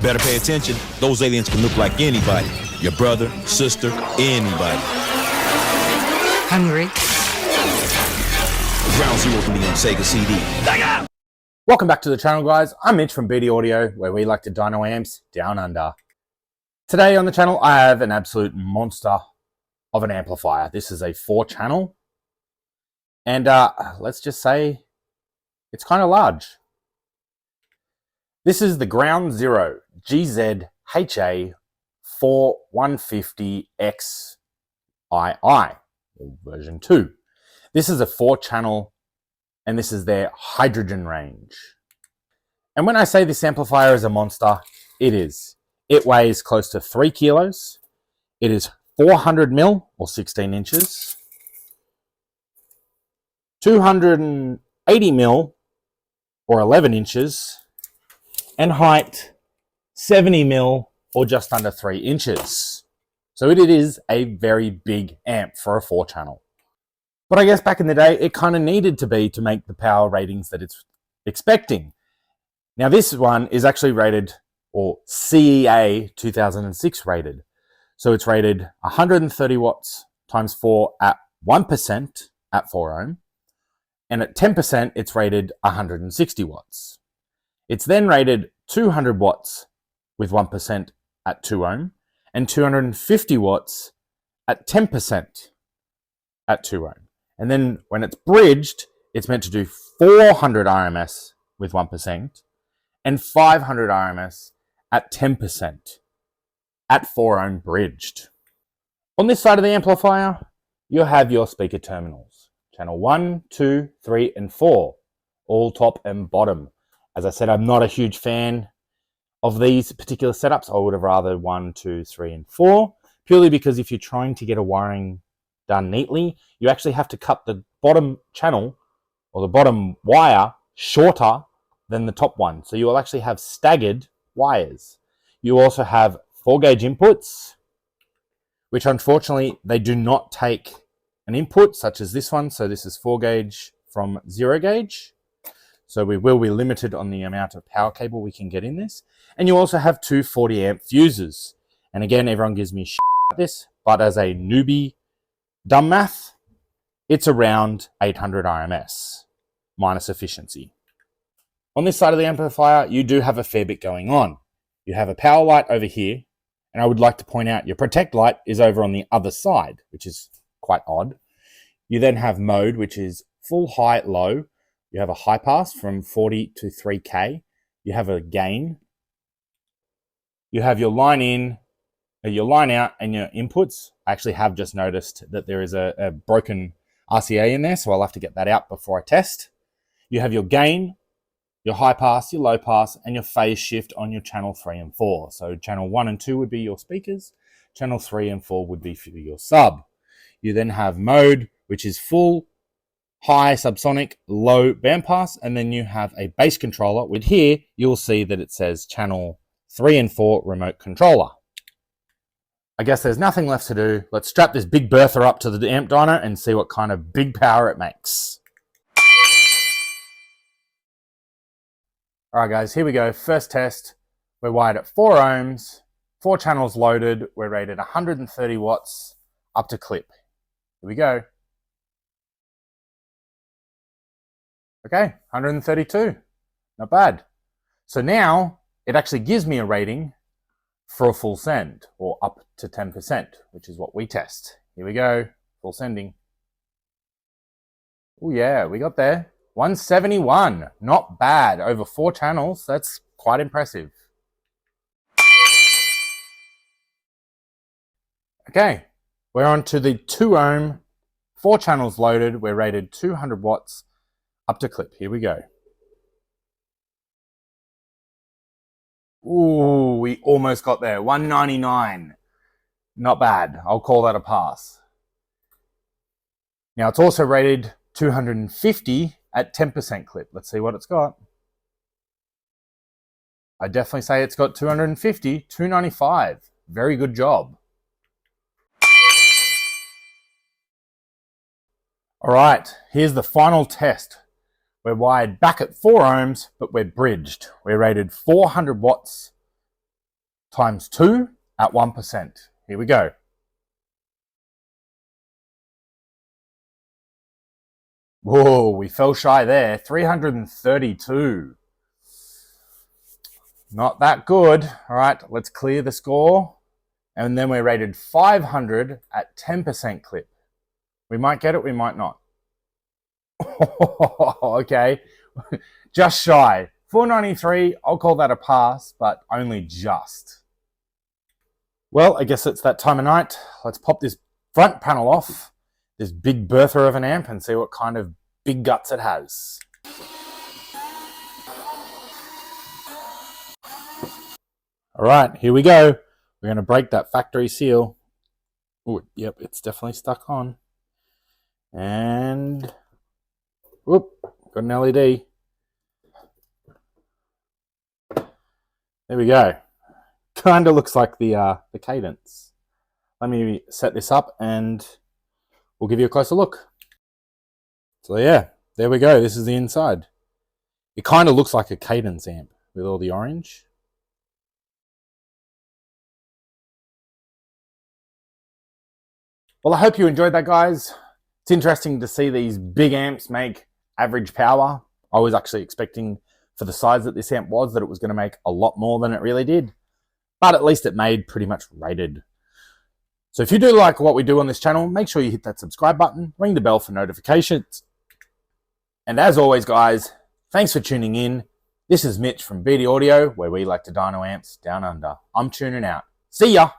Better pay attention. Those aliens can look like anybody. Your brother, sister, anybody. Hungry. Ground Zero can be on Sega CD. Welcome back to the channel, guys. I'm Mitch from BD Audio, where we like to dyno amps down under. Today on the channel, I have an absolute monster of an amplifier. This is a 4-channel, and let's just say it's kind of large. This is the Ground Zero haha-4150xii, version 2. This is a 4-channel, and this is their hydrogen range. And when I say this amplifier is a monster, it is. It weighs close to 3 kilos. It is 400 mil or 16 inches, 280 mil or 11 inches, and height 70 mil or just under 3 inches. So it is a very big amp for a 4-channel. But I guess back in the day, it kind of needed to be to make the power ratings that it's expecting. Now this one is actually rated, or CEA 2006 rated. So it's rated 130 watts times 4 at 1% at 4 ohm. And at 10%, it's rated 160 watts. It's then rated 200 watts with 1% at 2 ohm and 250 watts at 10% at 2 ohm. And then when it's bridged, it's meant to do 400 RMS with 1% and 500 RMS at 10% at 4 ohm bridged. On this side of the amplifier, you'll have your speaker terminals. Channel 1, 2, 3, and 4, all top and bottom. As I said, I'm not a huge fan of these particular setups. I would have rather 1, 2, 3, and 4, purely because if you're trying to get a wiring done neatly, you actually have to cut the bottom channel or the bottom wire shorter than the top one. So you will actually have staggered wires. You also have 4-gauge inputs, which unfortunately they do not take an input such as this one. So this is 4-gauge from 0-gauge. So we will be limited on the amount of power cable we can get in this. And you also have 2 40 amp fuses. And again, everyone gives me shit about this, but as a newbie dumb math, it's around 800 RMS minus efficiency. On this side of the amplifier, you do have a fair bit going on. You have a power light over here, and I would like to point out your protect light is over on the other side, which is quite odd. You then have mode, which is full, high, low. You have a high pass from 40 to 3K. You have a gain. You have your line in, your line out, and your inputs. I actually have just noticed that there is a broken RCA in there, so I'll have to get that out before I test. You have your gain, your high pass, your low pass, and your phase shift on your channel 3 and 4. So channel 1 and 2 would be your speakers. Channel 3 and 4 would be for your sub. You then have mode, which is full, high subsonic, low bandpass, and then you have a bass controller. With here, you'll see that it says channel 3 and 4 remote controller. I guess there's nothing left to do. Let's strap this big Bertha up to the amp dyno and see what kind of big power it makes. All right, guys, here we go. First test. We're wired at 4 ohms, 4 channels loaded. We're rated 130 watts up to clip. Here we go. Okay, 132. Not bad. So now it actually gives me a rating for a full send, or up to 10%, which is what we test. Here we go. Full sending. Oh yeah, we got there. 171, not bad. Over 4 channels, that's quite impressive. Okay, we're on to the 2 ohm, 4 channels loaded. We're rated 200 watts up to clip. Here we go. Ooh, we almost got there. 199. Not bad. I'll call that a pass. Now it's also rated 250 at 10% clip. Let's see what it's got. I definitely say it's got 250, 295. Very good job. All right, here's the final test. We're wired back at 4 ohms, but we're bridged. We're rated 400 watts times 2 at 1%. Here we go. Whoa, we fell shy there. 332. Not that good. All right, let's clear the score. And then we're rated 500 at 10% clip. We might get it, we might not. Okay, just shy. 493, I'll call that a pass, but only just. Well, I guess it's that time of night. Let's pop this front panel off, this big Bertha of an amp, and see what kind of big guts it has. All right, here we go. We're going to break that factory seal. Oh, yep, it's definitely stuck on. And, whoop, got an LED. There we go. Kind of looks like the cadence. Let me set this up and we'll give you a closer look. So yeah, there we go. This is the inside. It kind of looks like a cadence amp with all the orange. Well, I hope you enjoyed that, guys. It's interesting to see these big amps make average power. I was actually expecting, for the size that this amp was, that it was going to make a lot more than it really did. But at least it made pretty much rated. So if you do like what we do on this channel, make sure you hit that subscribe button, ring the bell for notifications. And as always, guys, thanks for tuning in. This is Mitch from BD Audio, where we like to dyno amps down under. I'm tuning out. See ya!